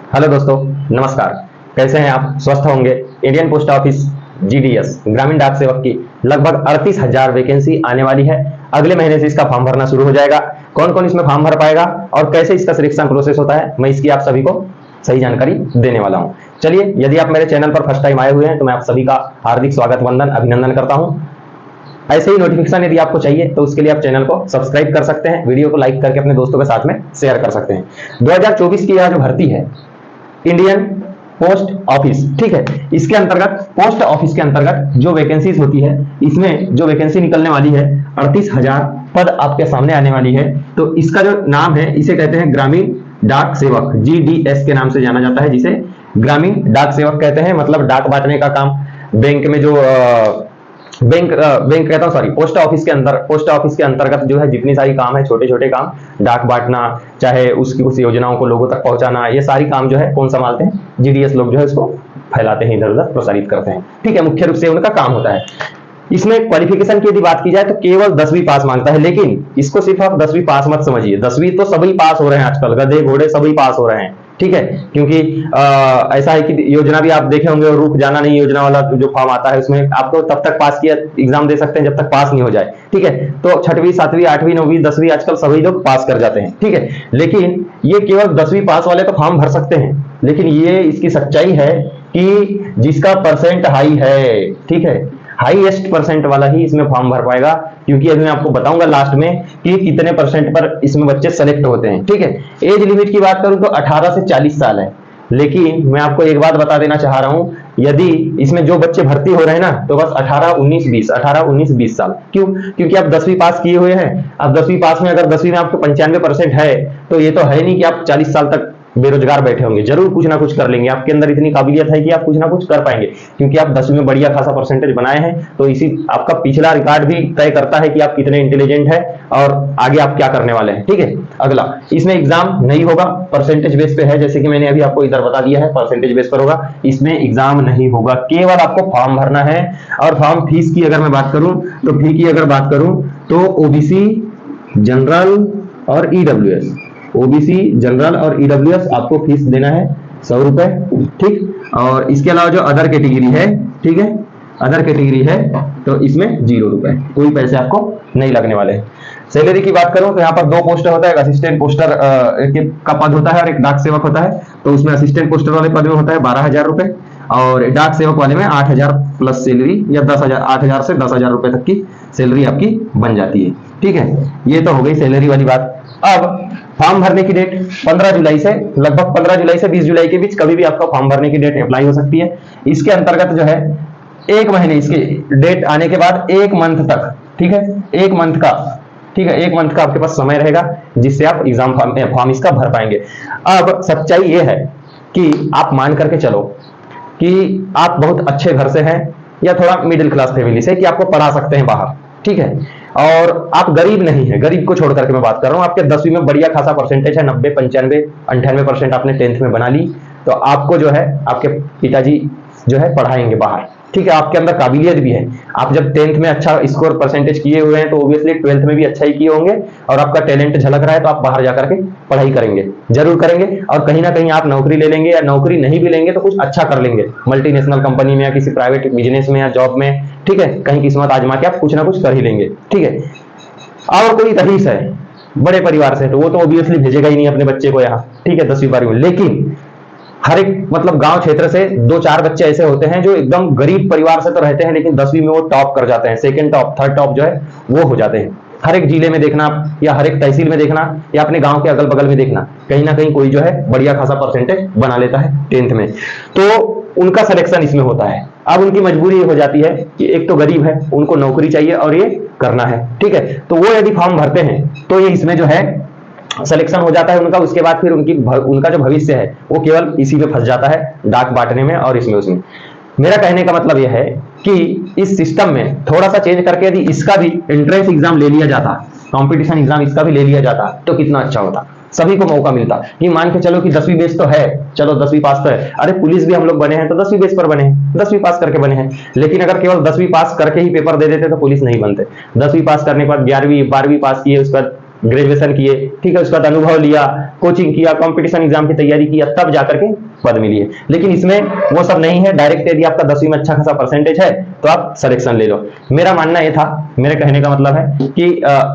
Hello दोस्तों, नमस्कार। कैसे हैं आप? स्वस्थ होंगे। इंडियन पोस्ट ऑफिस जीडीएस ग्रामीण डाक सेवक की लगभग 38,000 वैकेंसी आने वाली है। अगले महीने से इसका फॉर्म भरना शुरू हो जाएगा। कौन कौन इसमें फॉर्म भर पाएगा और कैसे इसका सिलेक्शन प्रोसेस होता है, मैं इसकी आप सभी को सही जानकारी देने वाला हूं। चलिए, यदि आप मेरे चैनल पर फर्स्ट टाइम आए हुए हैं तो मैं आप सभी का हार्दिक स्वागत, वंदन, अभिनंदन करता हूं। ऐसे ही नोटिफिकेशन यदि आपको चाहिए तो उसके लिए आप चैनल को सब्सक्राइब कर सकते हैं, वीडियो को लाइक करके अपने दोस्तों के साथ में शेयर कर सकते हैं। 2024 की यह जो भर्ती है इंडियन पोस्ट ऑफिस, ठीक है, इसके अंतर्गत पोस्ट ऑफिस के अंतर्गत जो वैकेंसीज होती है, इसमें जो वैकेंसी निकलने वाली है 38,000 पद आपके सामने आने वाली है। तो इसका जो नाम है इसे कहते हैं ग्रामीण डाक सेवक, जीडीएस के नाम से जाना जाता है, जिसे ग्रामीण डाक सेवक कहते हैं। मतलब डाक बांटने का काम बैंक में जो बैंक कहता हूँ, सॉरी, पोस्ट ऑफिस के अंतर्गत जो है जितनी सारी काम है, छोटे छोटे काम, डाक बांटना, चाहे उसकी उस योजनाओं को लोगों तक पहुंचाना, ये सारी काम जो है कौन संभालते हैं? जीडीएस लोग जो है इसको फैलाते हैं, इधर उधर प्रसारित करते हैं। ठीक है, मुख्य रूप से उनका काम होता है। इसमें क्वालिफिकेशन की यदि बात की जाए तो केवल 10वीं पास मांगता है, लेकिन इसको सिर्फ आप 10वीं पास मत समझिए। 10वीं तो सभी पास हो रहे हैं आजकल, गधे घोड़े सभी पास हो रहे हैं। ठीक है, क्योंकि ऐसा है कि योजना भी आप देखे होंगे, और रुक जाना नहीं योजना वाला जो फॉर्म आता है उसमें आपको तब तक पास किया एग्जाम दे सकते हैं जब तक पास नहीं हो जाए। ठीक है, तो 6वीं 7वीं 8वीं 9वीं 10वीं आजकल सभी लोग पास कर जाते हैं। ठीक है, लेकिन ये केवल 10वीं पास वाले तो फॉर्म भर सकते हैं, लेकिन ये इसकी सच्चाई है कि जिसका परसेंट हाई है, ठीक है, हाईएस्ट परसेंट वाला ही इसमें फॉर्म भर पाएगा, क्योंकि अभी मैं आपको बताऊंगा लास्ट में कि कितने परसेंट पर इसमें बच्चे सेलेक्ट होते हैं। ठीक है, एज लिमिट की बात करूं तो 18 से 40 साल है, लेकिन मैं आपको एक बात बता देना चाह रहा हूं, यदि इसमें जो बच्चे भर्ती हो रहे हैं ना, तो बस 18 19 20 18 19 20 साल। क्यों? क्योंकि आप 10वीं पास किए हुए हैं। अब 10वीं पास में अगर 10वीं में आपको 95% है, तो ये तो है नहीं कि आप 40 साल तक बेरोजगार बैठे होंगे, जरूर कुछ ना कुछ कर लेंगे। आपके अंदर इतनी काबिलियत है कि आप कुछ ना कुछ कर पाएंगे, क्योंकि आप 10वीं में बढ़िया खासा परसेंटेज बनाए हैं। तो इसी आपका पिछला रिकॉर्ड भी तय करता है कि आप कितने इंटेलिजेंट है और आगे आप क्या करने वाले हैं। ठीक है, अगला, इसमें एग्जाम नहीं होगा, परसेंटेज बेस पे है, जैसे कि मैंने अभी आपको इधर बता दिया है, परसेंटेज बेस पर होगा। इसमें एग्जाम नहीं होगा, केवल आपको फॉर्म भरना है। और फॉर्म फीस की अगर मैं बात करूं तो फी की अगर बात करूं तो ओबीसी, जनरल और ईडब्ल्यूएस, ओबीसी, जनरल और ईडब्ल्यूएस आपको फीस देना है 100 रुपए। ठीक, और इसके अलावा जो अदर कैटेगरी है, ठीक है, अदर कैटेगरी है तो इसमें 0 रुपए, कोई पैसे आपको नहीं लगने वाले हैं। सैलरी की बात करूं तो यहाँ पर 2 पोस्टर होता है, एक असिस्टेंट पोस्टर का पद होता है और एक डाक सेवक होता है। तो उसमें असिस्टेंट पोस्टर वाले पद में होता है 12,000 रुपए, और डाक सेवक वाले में 8,000 प्लस सैलरी, या 10,000, 8,000 से 10,000 रुपए तक की सैलरी आपकी बन जाती है। ठीक है, ये तो हो गई सैलरी वाली बात। अब फॉर्म भरने की डेट 15 जुलाई से, लगभग 15 जुलाई से 20 जुलाई के बीच कभी भी आपका फॉर्म भरने की डेट अप्लाई हो सकती है। इसके अंतर्गत जो है 1 महीने, इसके डेट आने के बाद 1 मंथ तक, ठीक है, 1 मंथ का, ठीक है, 1 मंथ का आपके पास समय रहेगा जिससे आप एग्जाम फॉर्म इसका भर पाएंगे। अब सच्चाई ये है कि आप मान करके चलो कि आप बहुत अच्छे घर से हैं या थोड़ा मिडिल क्लास फैमिली से, कि आपको पढ़ा सकते हैं बाहर। ठीक है, और आप गरीब नहीं है, गरीब को छोड़ करके मैं बात कर रहा हूं, आपके 10वीं में बढ़िया खासा परसेंटेज है, 90 95 98% आपने 10th में बना ली, तो आपको जो है आपके पिताजी जो है पढ़ाएंगे बाहर। ठीक है, आपके अंदर काबिलियत भी है। आप जब 10th में अच्छा स्कोर परसेंटेज किए हुए हैं तो ऑब्वियसली 12th में भी अच्छा ही किए होंगे, और आपका टैलेंट झलक रहा है तो आप बाहर जाकर के पढ़ाई करेंगे, जरूर करेंगे, और कहीं ना कहीं आप नौकरी ले लेंगे, या नौकरी नहीं भी लेंगे तो कुछ अच्छा कर लेंगे, मल्टीनेशनल कंपनी में या किसी प्राइवेट बिजनेस में या जॉब में। ठीक है, कहीं किस्मत आजमा के आप कुछ ना कुछ कर ही लेंगे। ठीक है, और कोई रईस है बड़े परिवार से, तो वो तो ऑब्वियसली भेजेगा ही नहीं अपने बच्चे को यहाँ। ठीक है, 10वीं 12वीं में। लेकिन हर एक मतलब गांव क्षेत्र से 2-4 बच्चे ऐसे होते हैं जो एकदम गरीब परिवार से तो रहते हैं, लेकिन 10वीं में वो टॉप कर जाते हैं, सेकंड टॉप, थर्ड टॉप जो है वो हो जाते हैं। हर एक जिले में देखना, या हर एक तहसील में देखना, या अपने गांव के अगल बगल में देखना, कहीं ना कहीं कोई जो है बढ़िया खासा परसेंटेज बना लेता है 10th में, तो उनका सिलेक्शन इसमें होता है। अब उनकी मजबूरी हो जाती है कि एक तो गरीब है, उनको नौकरी चाहिए और ये करना है। ठीक है, तो वो यदि फॉर्म भरते हैं तो ये इसमें जो है सिलेक्शन हो जाता है उनका। उसके बाद फिर उनका जो भविष्य है वो केवल इसी में फंस जाता है, डाक बांटने में और इसमें उसमें। मेरा कहने का मतलब यह है कि इस सिस्टम में थोड़ा सा चेंज करके यदि इसका भी एंट्रेंस एग्जाम ले लिया जाता, कंपटीशन एग्जाम इसका भी ले लिया जाता, तो कितना अच्छा होता, सभी को मौका मिलता। कि मान के चलो कि 10वीं बेस तो है, चलो 10वीं पास तो है, अरे पुलिस भी हम लोग बने हैं तो 10वीं बेस पर बने हैं, 10वीं पास करके बने हैं। लेकिन अगर केवल 10वीं पास करके ही पेपर दे देते तो पुलिस नहीं बनते। 10वीं पास करने के बाद 11वीं 12वीं पास किए, उसके बाद ग्रेजुएशन किए, ठीक है, उसके बाद अनुभव लिया, कोचिंग किया, कंपटीशन एग्जाम की तैयारी किया, तब जाकर के पद मिली है। लेकिन इसमें वो सब नहीं है, डायरेक्ट यदि आपका 10वीं में अच्छा खासा परसेंटेज है तो आप सिलेक्शन ले लो। मेरा मानना ये था, मेरे कहने का मतलब है कि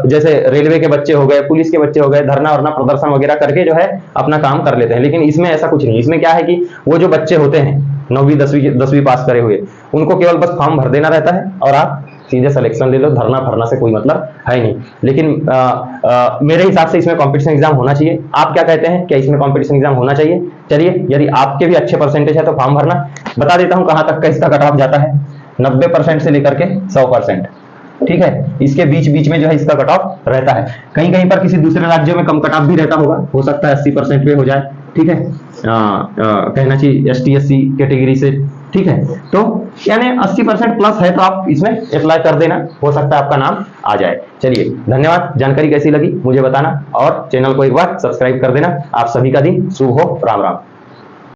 जैसे रेलवे के बच्चे हो गए, पुलिस के बच्चे हो गए, धरना वरना प्रदर्शन वगैरह करके जो है अपना काम कर लेते हैं, लेकिन इसमें ऐसा कुछ नहीं। इसमें क्या है कि वो जो बच्चे होते हैं 9वीं 10वीं पास करे हुए, उनको केवल बस फॉर्म भर देना रहता है और आप सीधे सिलेक्शन ले लो, धरना भरना से कोई मतलब है नहीं। लेकिन मेरे हिसाब से इसमें कंपटीशन एग्जाम होना चाहिए। आप क्या कहते हैं, क्या इसमें कंपटीशन एग्जाम होना चाहिए? चलिए, यदि आपके भी अच्छे परसेंटेज है तो फॉर्म भरना। बता देता हूं कहां तक का इसका कट ऑफ जाता है, 90% से लेकर के 100%, ठीक है। इसके बीच बीच में जो है इसका कट ऑफ रहता है। कहीं कहीं पर किसी दूसरे राज्यों में कम कट ऑफ भी रहता होगा, हो सकता है 80% पे हो जाए, ठीक है। कहना चाहिए ST SC कैटेगरी से, ठीक है। तो यानी 80% प्लस है तो आप इसमें अप्लाई कर देना, हो सकता है आपका नाम आ जाए। चलिए, धन्यवाद। जानकारी कैसी लगी मुझे बताना और चैनल को एक बार सब्सक्राइब कर देना। आप सभी का दिन शुभ हो। राम राम।